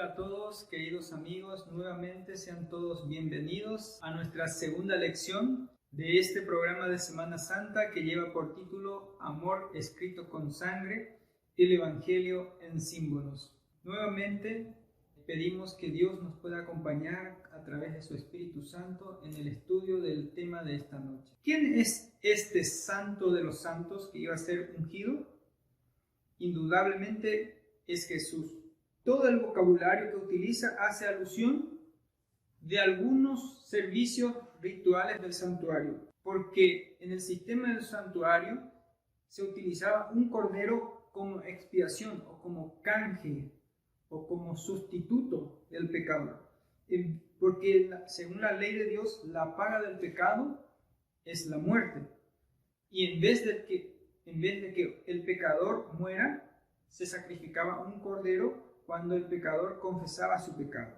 Hola a todos, queridos amigos, nuevamente sean todos bienvenidos a nuestra segunda lección de este programa de Semana Santa que lleva por título Amor escrito con sangre, el Evangelio en símbolos. Nuevamente pedimos que Dios nos pueda acompañar a través de su Espíritu Santo en el estudio del tema de esta noche. ¿Quién es este santo de los santos que iba a ser ungido? Indudablemente es Jesús. Todo el vocabulario que utiliza hace alusión de algunos servicios rituales del santuario, porque en el sistema del santuario se utilizaba un cordero como expiación o como canje o como sustituto del pecado, porque según la ley de Dios la paga del pecado es la muerte, y en vez de que el pecador muera, se sacrificaba un cordero cuando el pecador confesaba su pecado.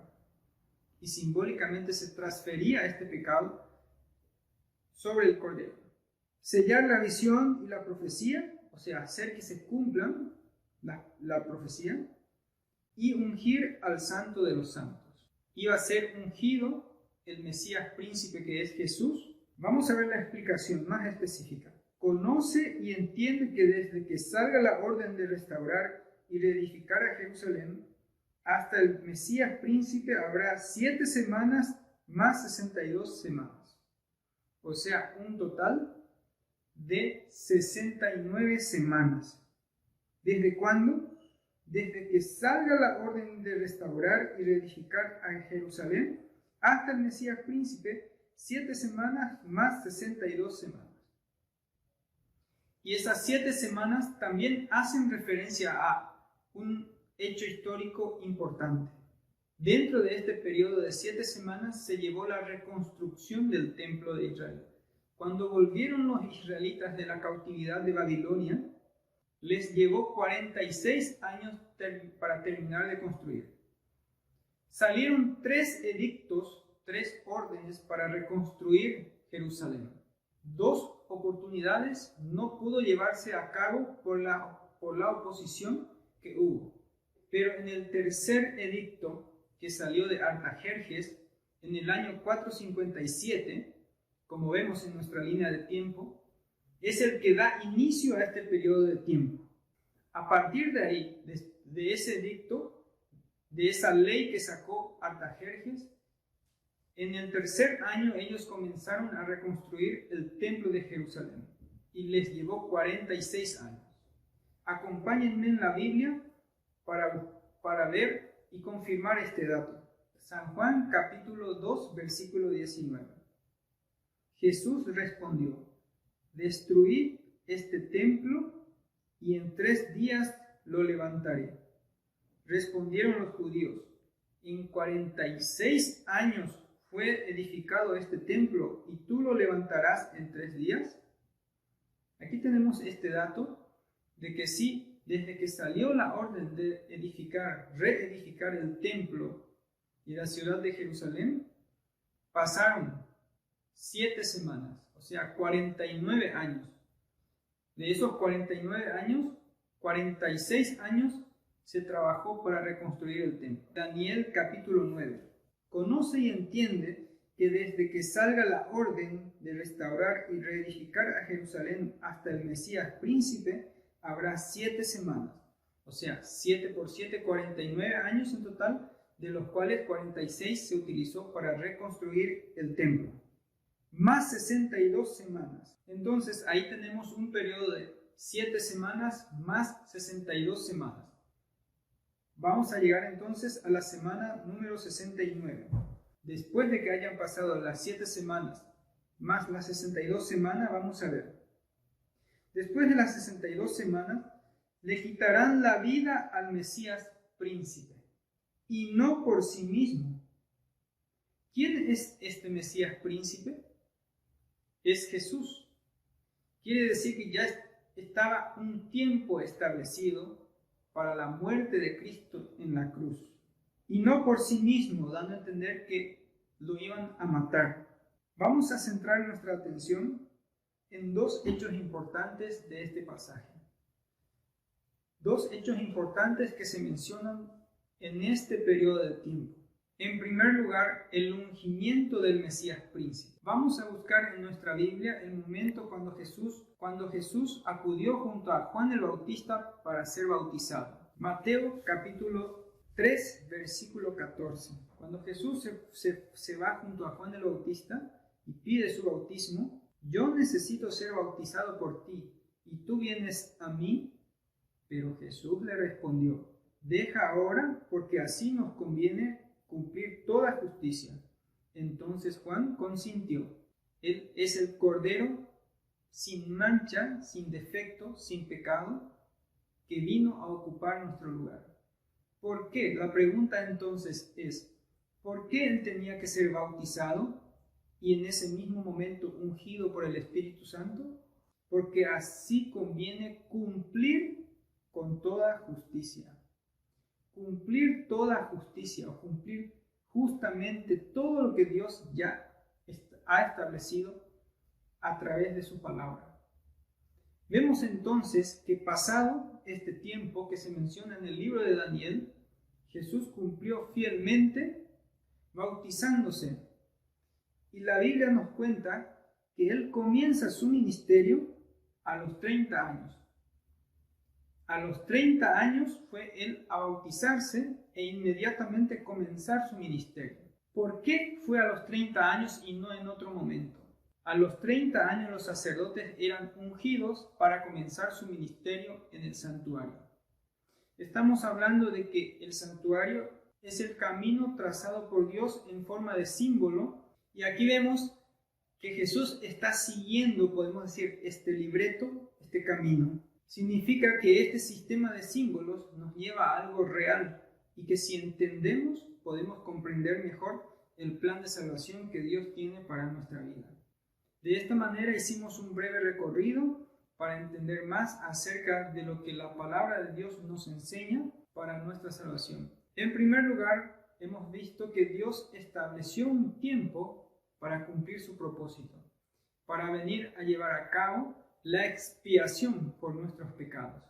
Y simbólicamente se transfería este pecado sobre el cordero. Sellar la visión y la profecía, o sea, hacer que se cumplan la profecía, y ungir al santo de los santos. Iba a ser ungido el Mesías príncipe que es Jesús. Vamos a ver la explicación más específica. Conoce y entiende que desde que salga la orden de restaurar y reedificar a Jerusalén, hasta el Mesías príncipe habrá 7 semanas más 62 semanas. O sea, un total de 69 semanas. ¿Desde cuándo? Desde que salga la orden de restaurar y reedificar a Jerusalén, hasta el Mesías príncipe, 7 semanas más 62 semanas. Y esas 7 semanas también hacen referencia a un hecho histórico importante. Dentro de este periodo de 7 semanas se llevó la reconstrucción del templo de Israel. Cuando volvieron los israelitas de la cautividad de Babilonia, les llevó 46 años para terminar de construir. Salieron 3 edictos, 3 órdenes para reconstruir Jerusalén. 2 oportunidades no pudo llevarse a cabo por la oposición que hubo. Pero en el tercer edicto, que salió de Artajerjes en el año 457, como vemos en nuestra línea de tiempo, es el que da inicio a este periodo de tiempo. A partir de ahí, de ese edicto, de esa ley que sacó Artajerjes, en el tercer año ellos comenzaron a reconstruir el templo de Jerusalén y les llevó 46 años. Acompáñenme en la Biblia para ver y confirmar este dato. San Juan capítulo 2 versículo 19. Jesús respondió: destruid este templo y en 3 días lo levantaré. Respondieron los judíos: en 46 años fue edificado este templo y tú lo levantarás en 3 días. Aquí tenemos este dato de que sí, desde que salió la orden de reedificar el templo y la ciudad de Jerusalén, pasaron 7 semanas, o sea, 49 años. De esos 49 años, 46 años se trabajó para reconstruir el templo. Daniel capítulo 9. Conoce y entiende que desde que salga la orden de restaurar y reedificar a Jerusalén hasta el Mesías príncipe, habrá 7 semanas. O sea, 7 por 7, 49 años en total, de los cuales 46 se utilizó para reconstruir el templo. Más 62 semanas. Entonces ahí tenemos un periodo de 7 semanas más 62 semanas. Vamos a llegar entonces a la semana número 69. Después de que hayan pasado las 7 semanas más las 62 semanas, vamos a ver. Después de las 62 semanas, le quitarán la vida al Mesías príncipe, y no por sí mismo. ¿Quién es este Mesías príncipe? Es Jesús. Quiere decir que ya estaba un tiempo establecido para la muerte de Cristo en la cruz, y no por sí mismo, dando a entender que lo iban a matar. Vamos a centrar nuestra atención en 2 hechos importantes de este pasaje. 2 hechos importantes que se mencionan en este periodo de tiempo. En primer lugar, el ungimiento del Mesías príncipe. Vamos a buscar en nuestra Biblia el momento cuando Jesús acudió junto a Juan el Bautista para ser bautizado. Mateo capítulo 3, versículo 14. Cuando Jesús se va junto a Juan el Bautista y pide su bautismo, yo necesito ser bautizado por ti, y tú vienes a mí. Pero Jesús le respondió, deja ahora, porque así nos conviene cumplir toda justicia. Entonces Juan consintió. Él es el Cordero sin mancha, sin defecto, sin pecado, que vino a ocupar nuestro lugar. ¿Por qué? La pregunta entonces es, ¿por qué él tenía que ser bautizado y en ese mismo momento ungido por el Espíritu Santo? Porque así conviene cumplir con toda justicia. Cumplir toda justicia o cumplir justamente todo lo que Dios ya ha establecido a través de su palabra. Vemos entonces que pasado este tiempo que se menciona en el libro de Daniel, Jesús cumplió fielmente bautizándose. Y la Biblia nos cuenta que él comienza su ministerio a los 30 años. A los 30 años fue él a bautizarse e inmediatamente comenzar su ministerio. ¿Por qué fue a los 30 años y no en otro momento? A los 30 años los sacerdotes eran ungidos para comenzar su ministerio en el santuario. Estamos hablando de que el santuario es el camino trazado por Dios en forma de símbolo, y aquí vemos que Jesús está siguiendo, podemos decir, este libreto, este camino. Significa que este sistema de símbolos nos lleva a algo real y que si entendemos podemos comprender mejor el plan de salvación que Dios tiene para nuestra vida. De esta manera hicimos un breve recorrido para entender más acerca de lo que la palabra de Dios nos enseña para nuestra salvación. En primer lugar, hemos visto que Dios estableció un tiempo para cumplir su propósito, para venir a llevar a cabo la expiación por nuestros pecados.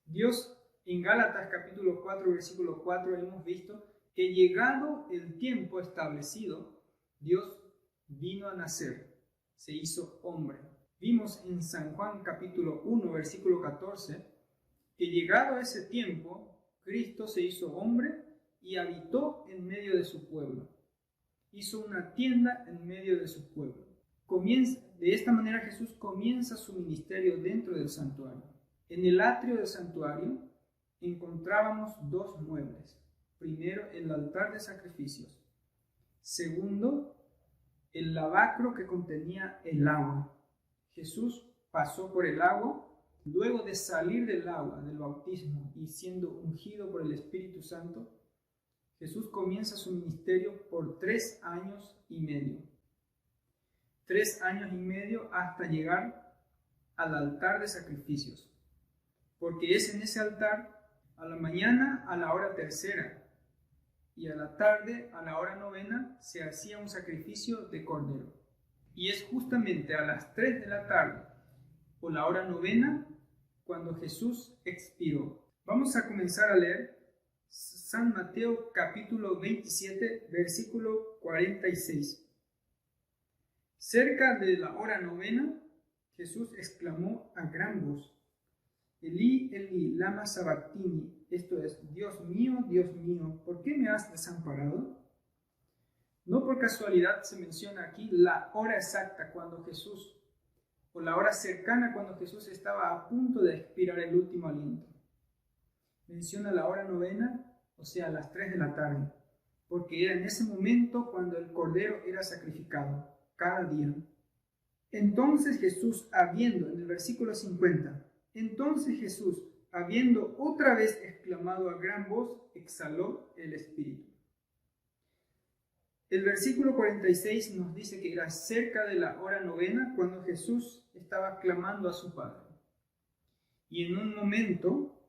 Dios, en Gálatas capítulo 4, versículo 4, hemos visto que llegado el tiempo establecido, Dios vino a nacer, se hizo hombre. Vimos en San Juan capítulo 1, versículo 14, que llegado ese tiempo, Cristo se hizo hombre y habitó en medio de su pueblo. Hizo una tienda en medio de su pueblo. De esta manera Jesús comienza su ministerio dentro del santuario. En el atrio del santuario encontrábamos dos muebles. Primero, el altar de sacrificios. Segundo, el lavacro que contenía el agua. Jesús pasó por el agua. Luego de salir del agua, del bautismo y siendo ungido por el Espíritu Santo, Jesús comienza su ministerio por 3 años y medio. 3 años y medio hasta llegar al altar de sacrificios. Porque es en ese altar, a la mañana a la hora tercera y a la tarde a la hora novena, se hacía un sacrificio de cordero. Y es justamente a las 3 de la tarde o la hora novena cuando Jesús expiró. Vamos a comenzar a leer San Mateo capítulo 27, versículo 46. Cerca de la hora novena, Jesús exclamó a gran voz, Elí, Elí, lama sabactini, esto es, Dios mío, ¿por qué me has desamparado? No por casualidad se menciona aquí la hora exacta cuando Jesús, o la hora cercana cuando Jesús estaba a punto de expirar el último aliento. Menciona la hora novena, o sea, las 3 de la tarde, porque era en ese momento cuando el cordero era sacrificado, cada día. Entonces Jesús, en el versículo 50, entonces Jesús, habiendo otra vez exclamado a gran voz, exhaló el espíritu. El versículo 46 nos dice que era cerca de la hora novena cuando Jesús estaba clamando a su Padre. Y en un momento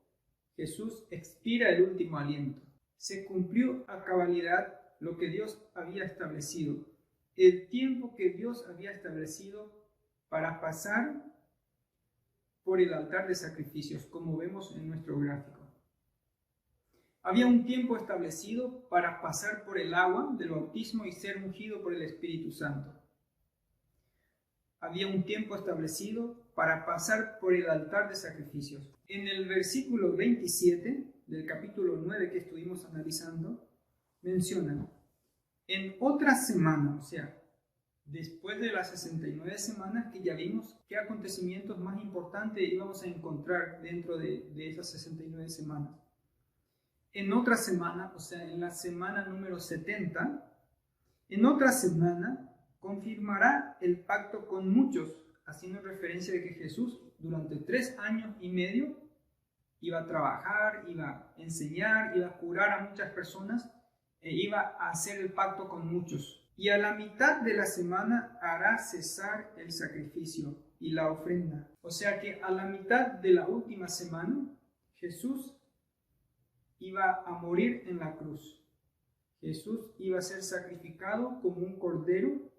Jesús expira el último aliento. Se cumplió a cabalidad lo que Dios había establecido, el tiempo que Dios había establecido para pasar por el altar de sacrificios, como vemos en nuestro gráfico. Había un tiempo establecido para pasar por el agua del bautismo y ser ungido por el Espíritu Santo. Había un tiempo establecido para pasar por el altar de sacrificios. En el versículo 27 del capítulo 9 que estuvimos analizando, menciona, en otra semana, o sea, después de las 69 semanas, que ya vimos qué acontecimientos más importantes íbamos a encontrar dentro de esas 69 semanas. En otra semana, o sea, en la semana número 70, en otra semana confirmará el pacto con muchos, haciendo referencia de que Jesús durante 3 años y medio iba a trabajar, iba a enseñar, iba a curar a muchas personas e iba a hacer el pacto con muchos. Y a la mitad de la semana hará cesar el sacrificio y la ofrenda. O sea que a la mitad de la última semana, Jesús iba a morir en la cruz. Jesús iba a ser sacrificado como un cordero,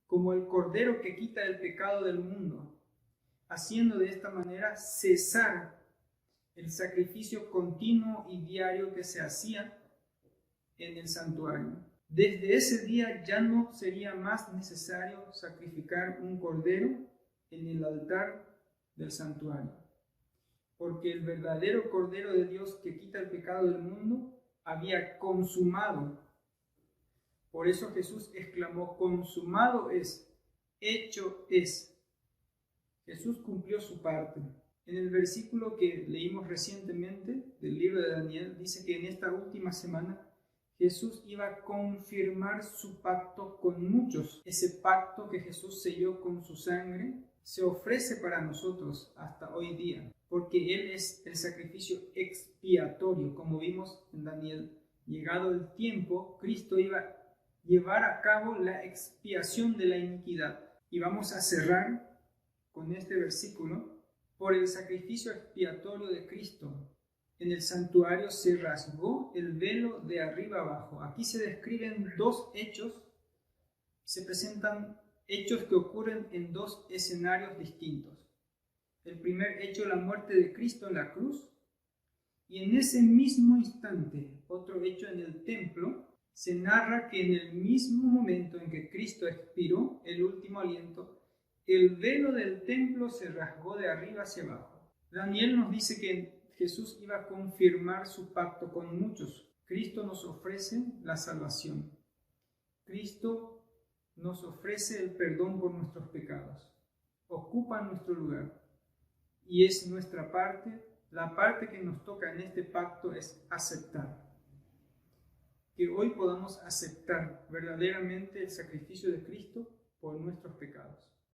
como el cordero que quita el pecado del mundo, haciendo de esta manera cesar el sacrificio continuo y diario que se hacía en el santuario. Desde ese día ya no sería más necesario sacrificar un cordero en el altar del santuario, porque el verdadero Cordero de Dios que quita el pecado del mundo había consumado. Por eso Jesús exclamó, consumado es, hecho es. Jesús cumplió su parte. En el versículo que leímos recientemente del libro de Daniel, dice que en esta última semana Jesús iba a confirmar su pacto con muchos. Ese pacto que Jesús selló con su sangre se ofrece para nosotros hasta hoy día, porque Él es el sacrificio expiatorio, como vimos en Daniel. Llegado el tiempo, Cristo iba a llevar a cabo la expiación de la iniquidad. Y vamos a cerrar con este versículo. Por el sacrificio expiatorio de Cristo, en el santuario se rasgó el velo de arriba abajo. Aquí se describen 2 hechos, se presentan hechos que ocurren en 2 escenarios distintos. El primer hecho, la muerte de Cristo en la cruz, y en ese mismo instante, otro hecho en el templo, se narra que en el mismo momento en que Cristo expiró el último aliento, el velo del templo se rasgó de arriba hacia abajo. Daniel nos dice que Jesús iba a confirmar su pacto con muchos. Cristo nos ofrece la salvación. Cristo nos ofrece el perdón por nuestros pecados. Ocupa nuestro lugar. Y es nuestra parte, la parte que nos toca en este pacto es aceptar. Que hoy podamos aceptar verdaderamente el sacrificio de Cristo por nuestros pecados.